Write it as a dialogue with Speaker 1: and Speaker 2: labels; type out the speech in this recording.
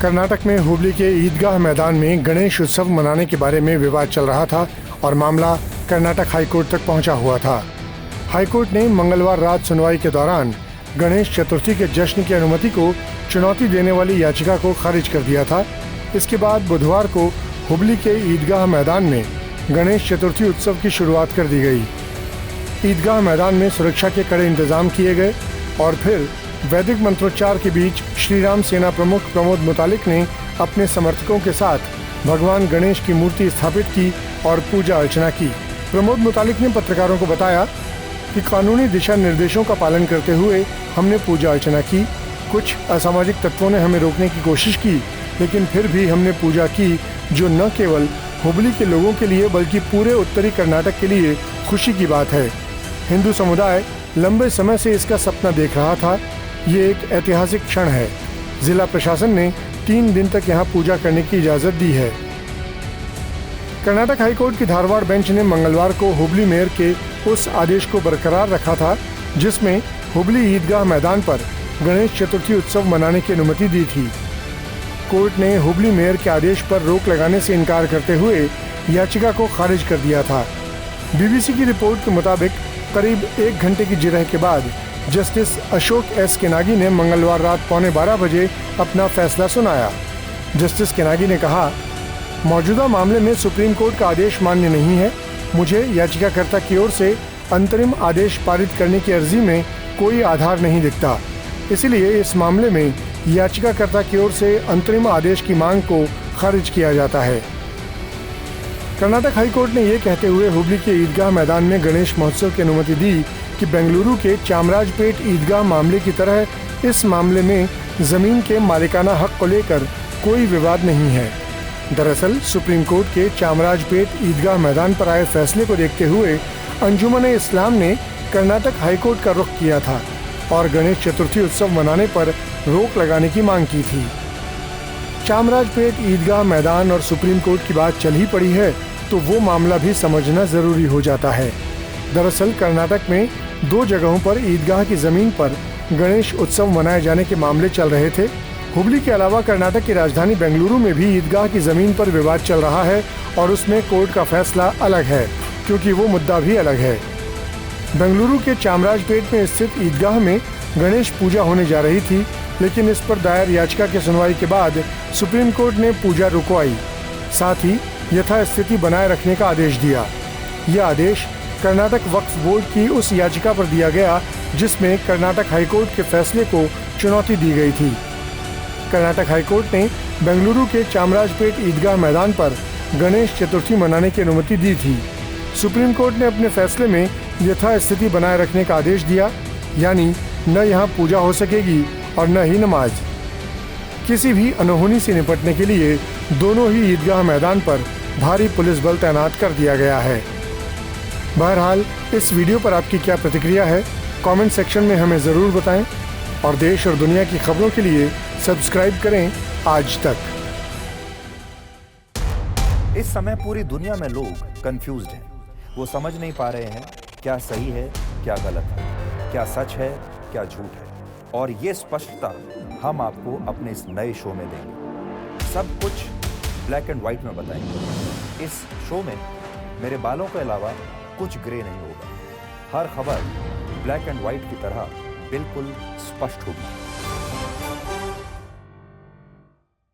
Speaker 1: कर्नाटक में हुबली के ईदगाह मैदान में गणेश उत्सव मनाने के बारे में विवाद चल रहा था और मामला कर्नाटक हाईकोर्ट तक पहुंचा हुआ था। हाईकोर्ट ने मंगलवार रात सुनवाई के दौरान गणेश चतुर्थी के जश्न की अनुमति को चुनौती देने वाली याचिका को खारिज कर दिया था। इसके बाद बुधवार को हुबली के ईदगाह मैदान में गणेश चतुर्थी उत्सव की शुरुआत कर दी गई। ईदगाह मैदान में सुरक्षा के कड़े इंतजाम किए गए और फिर वैदिक मंत्रोच्चार के बीच श्री राम सेना प्रमुख प्रमोद मुतालिक ने अपने समर्थकों के साथ भगवान गणेश की मूर्ति स्थापित की और पूजा अर्चना की। प्रमोद मुतालिक ने पत्रकारों को बताया कि कानूनी दिशा निर्देशों का पालन करते हुए हमने पूजा अर्चना की। कुछ असामाजिक तत्वों ने हमें रोकने की कोशिश की, लेकिन फिर भी हमने पूजा की, जो न केवल हुबली के लोगों के लिए बल्कि पूरे उत्तरी कर्नाटक के लिए खुशी की बात है। हिंदू समुदाय लंबे समय से इसका सपना देख रहा था। ये एक ऐतिहासिक क्षण है। जिला प्रशासन ने 3 दिन तक यहाँ पूजा करने की इजाजत दी है। कर्नाटक हाईकोर्ट की धारवाड़ बेंच ने मंगलवार को हुबली मेयर के उस आदेश को बरकरार रखा था जिसमें हुबली ईदगाह मैदान पर गणेश चतुर्थी उत्सव मनाने की अनुमति दी थी। कोर्ट ने हुबली मेयर के आदेश पर रोक लगाने से इनकार करते हुए याचिका को खारिज कर दिया था। बीबीसी की रिपोर्ट के मुताबिक करीब 1 घंटे की जिरह के बाद जस्टिस अशोक एस केनागी ने मंगलवार रात 11:15 बजे अपना फैसला सुनाया। जस्टिस केनागी ने कहा, मौजूदा मामले में सुप्रीम कोर्ट का आदेश मान्य नहीं है। मुझे याचिकाकर्ता की ओर से अंतरिम आदेश पारित करने की अर्जी में कोई आधार नहीं दिखता, इसलिए इस मामले में याचिकाकर्ता की ओर से अंतरिम आदेश की मांग को खारिज किया जाता है। कर्नाटक हाईकोर्ट ने यह कहते हुए हुबली के ईदगाह मैदान में गणेश महोत्सव की अनुमति दी कि बेंगलुरु के चामराजपेट ईदगाह मामले की तरह इस मामले में जमीन के मालिकाना हक को लेकर कोई विवाद नहीं है। दरअसल सुप्रीम कोर्ट के चामराजपेट ईदगाह मैदान पर आए फैसले को देखते हुए अंजुमन इस्लाम ने कर्नाटक हाईकोर्ट का रुख किया था और गणेश चतुर्थी उत्सव मनाने पर रोक लगाने की मांग की थी। चामराजपेट ईदगाह मैदान और सुप्रीम कोर्ट की बात चल ही पड़ी है तो वो मामला भी समझना जरूरी हो जाता है। दरअसल कर्नाटक में 2 जगहों पर ईदगाह की जमीन पर गणेश उत्सव मनाए जाने के मामले चल रहे थे। हुबली के अलावा कर्नाटक की राजधानी बेंगलुरु में भी ईदगाह की जमीन पर विवाद चल रहा है और उसमें कोर्ट का फैसला अलग है, क्योंकि वो मुद्दा भी अलग है। बेंगलुरु के चामराजपेट में स्थित ईदगाह में गणेश पूजा होने जा रही थी, लेकिन इस पर दायर याचिका की सुनवाई के बाद सुप्रीम कोर्ट ने पूजा रुकवाई, साथ ही यथास्थिति बनाए रखने का आदेश दिया। यह आदेश कर्नाटक वक्फ बोर्ड की उस याचिका पर दिया गया जिसमें कर्नाटक हाईकोर्ट के फैसले को चुनौती दी गई थी। कर्नाटक हाईकोर्ट ने बेंगलुरु के चामराजपेट ईदगाह मैदान पर गणेश चतुर्थी मनाने की अनुमति दी थी। सुप्रीम कोर्ट ने अपने फैसले में यथास्थिति बनाए रखने का आदेश दिया, यानी न यहाँ पूजा हो सकेगी और न ही नमाज। किसी भी अनहोनी से निपटने के लिए दोनों ही ईदगाह मैदान पर भारी पुलिस बल तैनात कर दिया गया है। बहरहाल इस वीडियो पर आपकी क्या प्रतिक्रिया है, कमेंट सेक्शन में हमें ज़रूर बताएं और देश और दुनिया की खबरों के लिए सब्सक्राइब करें आज तक।
Speaker 2: इस समय पूरी दुनिया में लोग कंफ्यूज्ड हैं। वो समझ नहीं पा रहे हैं क्या सही है, क्या गलत है, क्या सच है, क्या झूठ है, और ये स्पष्टता हम आपको अपने इस नए शो में देंगे। सब कुछ ब्लैक एंड व्हाइट में बताएंगे। इस शो में मेरे बालों के अलावा कुछ ग्रे नहीं होगा। हर खबर ब्लैक एंड व्हाइट की तरह बिल्कुल स्पष्ट होगी।